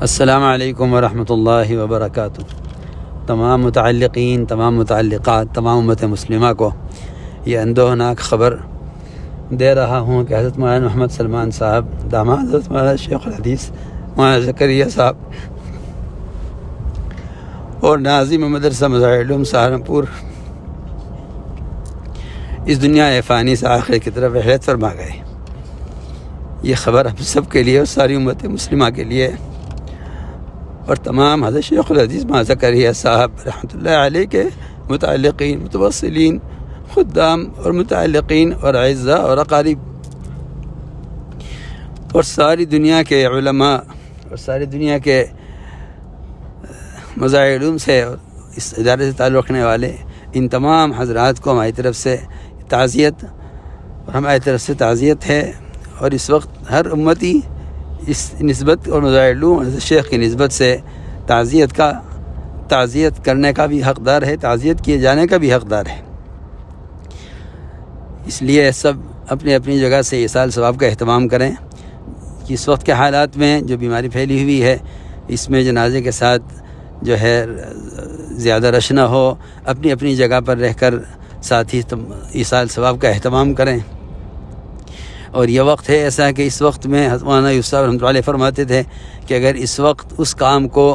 السلام علیکم ورحمۃ اللہ وبرکاتہ۔ تمام متعلقین، تمام متعلقات، تمام امت مسلمہ کو یہ اندوہناک خبر دے رہا ہوں کہ حضرت مولانا محمد سلمان صاحب داماد حضرت مولانا شیخ الحدیث مولانا زکریا صاحب اور ناظم مدرسہ مظاہر العلوم سہارنپور اس دنیا فانی سے آخر کی طرف رحلت فرما گئے۔ یہ خبر ہم سب کے لیے اور ساری امت مسلمہ کے لیے اور تمام حضرت شیخ الحدیث مولانا زکریا صاحب رحمۃ اللہ علیہ کے متعلقین، متوسلین، خدام اور متعلقین اور اعزاء اور اقارب اور ساری دنیا کے علماء اور ساری دنیا کے مظاہر علوم سے اور اس ادارے سے تعلق رکھنے والے ان تمام حضرات کو ہماری طرف سے تعزیت اور ہماری طرف سے تعزیت ہے۔ اور اس وقت ہر امتی اس نسبت اور مظاہر علوم حضرت شیخ کی نسبت سے تعزیت کرنے کا بھی حقدار ہے، تعزیت کیے جانے کا بھی حقدار ہے۔ اس لیے سب اپنی اپنی جگہ سے ایصال ثواب کا اہتمام کریں کہ اس وقت کے حالات میں جو بیماری پھیلی ہوئی ہے اس میں جنازے کے ساتھ جو ہے زیادہ رش نہ ہو، اپنی اپنی جگہ پر رہ کر ساتھ ہی ایصال ثواب کا اہتمام کریں۔ اور یہ وقت ہے ایسا کہ اس وقت میں حضرت مولانا یوسف صاحب رحمۃ اللہ علیہ فرماتے تھے کہ اگر اس وقت اس کام کو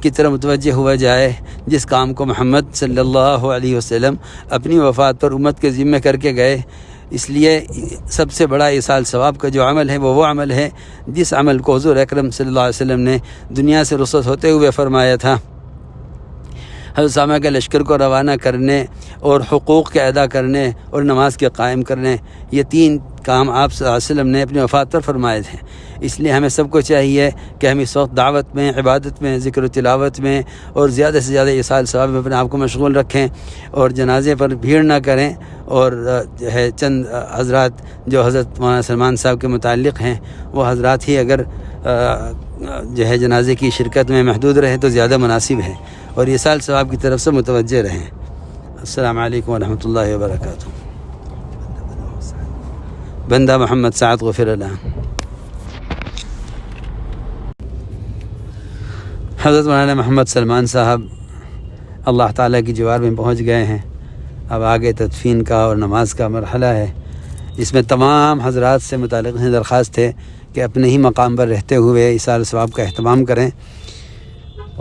کی طرف متوجہ ہوا جائے جس کام کو محمد صلی اللہ علیہ وسلم اپنی وفات پر امت کے ذمہ کر کے گئے، اس لیے سب سے بڑا ایصال ثواب کا جو عمل ہے وہ عمل ہے جس عمل کو حضور اکرم صلی اللہ علیہ وسلم نے دنیا سے رخصت ہوتے ہوئے فرمایا تھا۔ حضرت اسامہ کے لشکر کو روانہ کرنے اور حقوق کے ادا کرنے اور نماز کے قائم کرنے، یہ تین کام آپ صلی اللہ علیہ وسلم نے اپنی وفات پر فرمائے تھے۔ اس لیے ہمیں سب کو چاہیے کہ ہم اس وقت دعوت میں، عبادت میں، ذکر و تلاوت میں اور زیادہ سے زیادہ ایصال ثواب میں اپنے آپ کو مشغول رکھیں اور جنازے پر بھیڑ نہ کریں۔ اور جو ہے چند حضرات جو حضرت مولانا سلمان صاحب کے متعلق ہیں وہ حضرات ہی اگر جو ہے جنازے کی شرکت میں محدود رہیں تو زیادہ مناسب ہے اور ایصال ثواب کی طرف سے متوجہ رہیں۔ السلام علیکم ورحمۃ اللہ وبرکاتہ۔ بندہ محمد سعد غفر اللہ۔ حضرت مولانا محمد سلمان صاحب اللہ تعالیٰ کی جوار میں پہنچ گئے ہیں۔ اب آگے تدفین کا اور نماز کا مرحلہ ہے۔ اس میں تمام حضرات سے متعلق درخواست ہے کہ اپنے ہی مقام پر رہتے ہوئے ایصال ثواب کا اہتمام کریں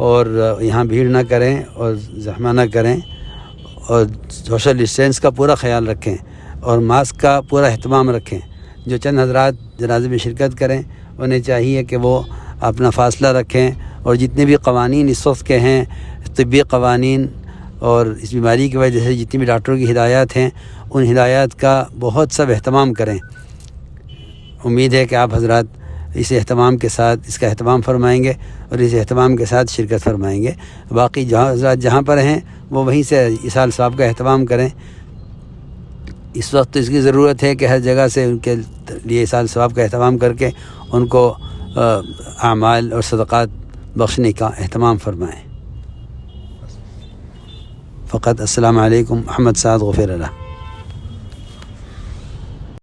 اور یہاں بھیڑ نہ کریں اور زحمہ نہ کریں اور سوشل ڈسٹینس کا پورا خیال رکھیں اور ماسک کا پورا اہتمام رکھیں۔ جو چند حضرات جنازے میں شرکت کریں انہیں چاہیے کہ وہ اپنا فاصلہ رکھیں اور جتنے بھی قوانین اس وقت کے ہیں، طبی قوانین اور اس بیماری کی وجہ سے جتنی بھی ڈاکٹروں کی ہدایات ہیں ان ہدایات کا بہت سب اہتمام کریں۔ امید ہے کہ آپ حضرات اس اہتمام کے ساتھ اس کا اہتمام فرمائیں گے اور اس اہتمام کے ساتھ شرکت فرمائیں گے۔ باقی حضرات جہاں پر ہیں وہ وہیں سے ایصال ثواب کا اہتمام کریں۔ اس وقت تو اس کی ضرورت ہے کہ ہر جگہ سے ان کے لیے ایصال ثواب کا اہتمام کر کے ان کو اعمال اور صدقات بخشنے کا اہتمام فرمائیں۔ فقط السلام علیکم محمد سعد غفر اللہ۔